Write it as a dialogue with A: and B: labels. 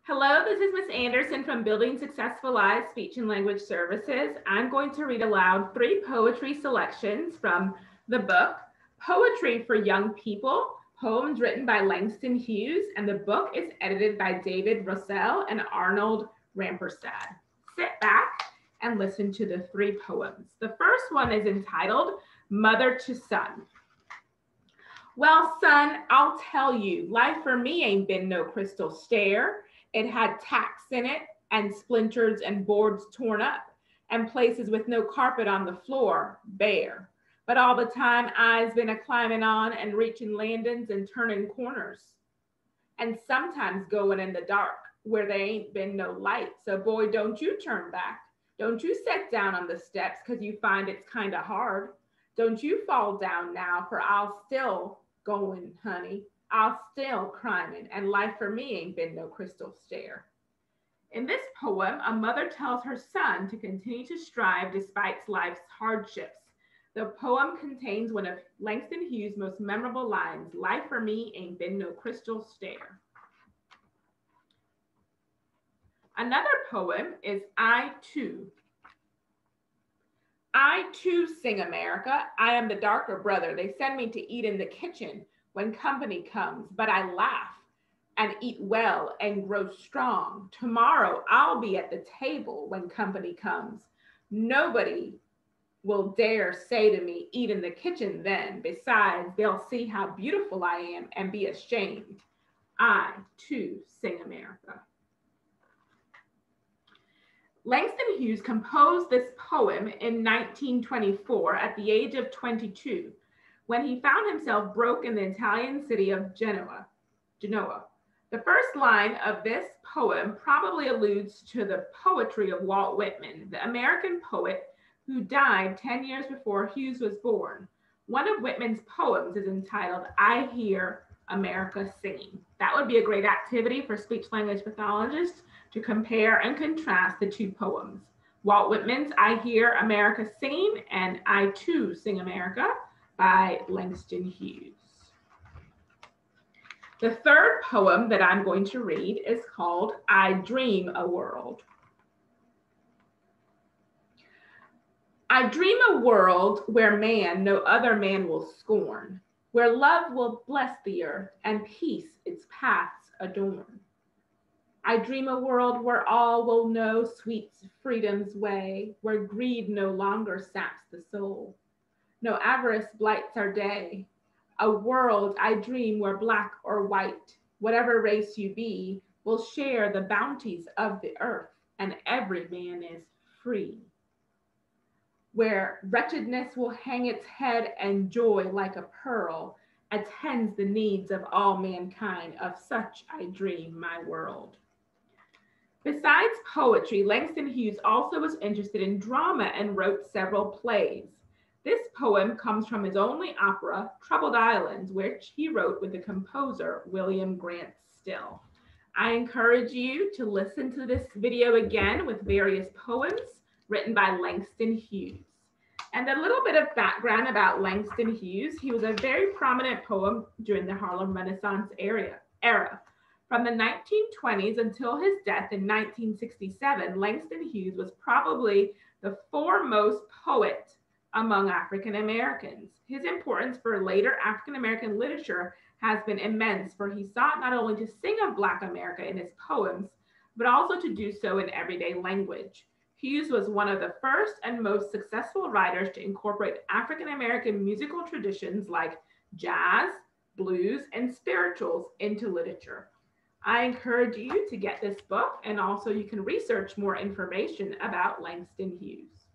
A: Hello, this is Miss Anderson from Building Successful Lives Speech and Language Services. I'm going to read aloud 3 poetry selections from the book Poetry for Young People, poems written by Langston Hughes, and the book is edited by David Roessel and Arnold Rampersad. Sit back and listen to the 3 poems. The first one is entitled Mother to Son. Well, son, I'll tell you, life for me ain't been no crystal stair. It had tacks in it and splinters and boards torn up and places with no carpet on the floor, bare. But all the time I's been a climbing on and reaching landings and turning corners. And sometimes going in the dark where there ain't been no light. So boy, don't you turn back. Don't you sit down on the steps because you find it's kind of hard. Don't you fall down now, for I'll still going, honey. I'll still climbing, and life for me ain't been no crystal stair. In this poem, a mother tells her son to continue to strive despite life's hardships. The poem contains one of Langston Hughes' most memorable lines, life for me ain't been no crystal stair. Another poem is I Too. I too sing America. I am the darker brother. They send me to eat in the kitchen when company comes, but I laugh and eat well and grow strong. Tomorrow I'll be at the table when company comes. Nobody will dare say to me, eat in the kitchen then. Besides, they'll see how beautiful I am and be ashamed. I too sing America. Langston Hughes composed this poem in 1924 at the age of 22, when he found himself broke in the Italian city of Genoa. The first line of this poem probably alludes to the poetry of Walt Whitman, the American poet who died 10 years before Hughes was born. One of Whitman's poems is entitled, I Hear America Singing. That would be a great activity for speech language pathologists to compare and contrast the 2 poems. Walt Whitman's I Hear America Singing and I Too Sing America by Langston Hughes. The third poem that I'm going to read is called I Dream a World. I dream a world where man no other man will scorn, where love will bless the earth and peace its paths adorn. I dream a world where all will know sweet freedom's way, where greed no longer saps the soul. No avarice blights our day. A world I dream where black or white, whatever race you be, will share the bounties of the earth and every man is free. Where wretchedness will hang its head and joy like a pearl attends the needs of all mankind. Of such I dream my world. Besides poetry, Langston Hughes also was interested in drama and wrote several plays. This poem comes from his only opera, Troubled Islands, which he wrote with the composer William Grant Still. I encourage you to listen to this video again with various poems written by Langston Hughes. And a little bit of background about Langston Hughes. He was a very prominent poet during the Harlem Renaissance era. From the 1920s until his death in 1967, Langston Hughes was probably the foremost poet among African Americans. His importance for later African American literature has been immense, for he sought not only to sing of Black America in his poems, but also to do so in everyday language. Hughes was one of the first and most successful writers to incorporate African American musical traditions like jazz, blues, and spirituals into literature. I encourage you to get this book, and also you can research more information about Langston Hughes.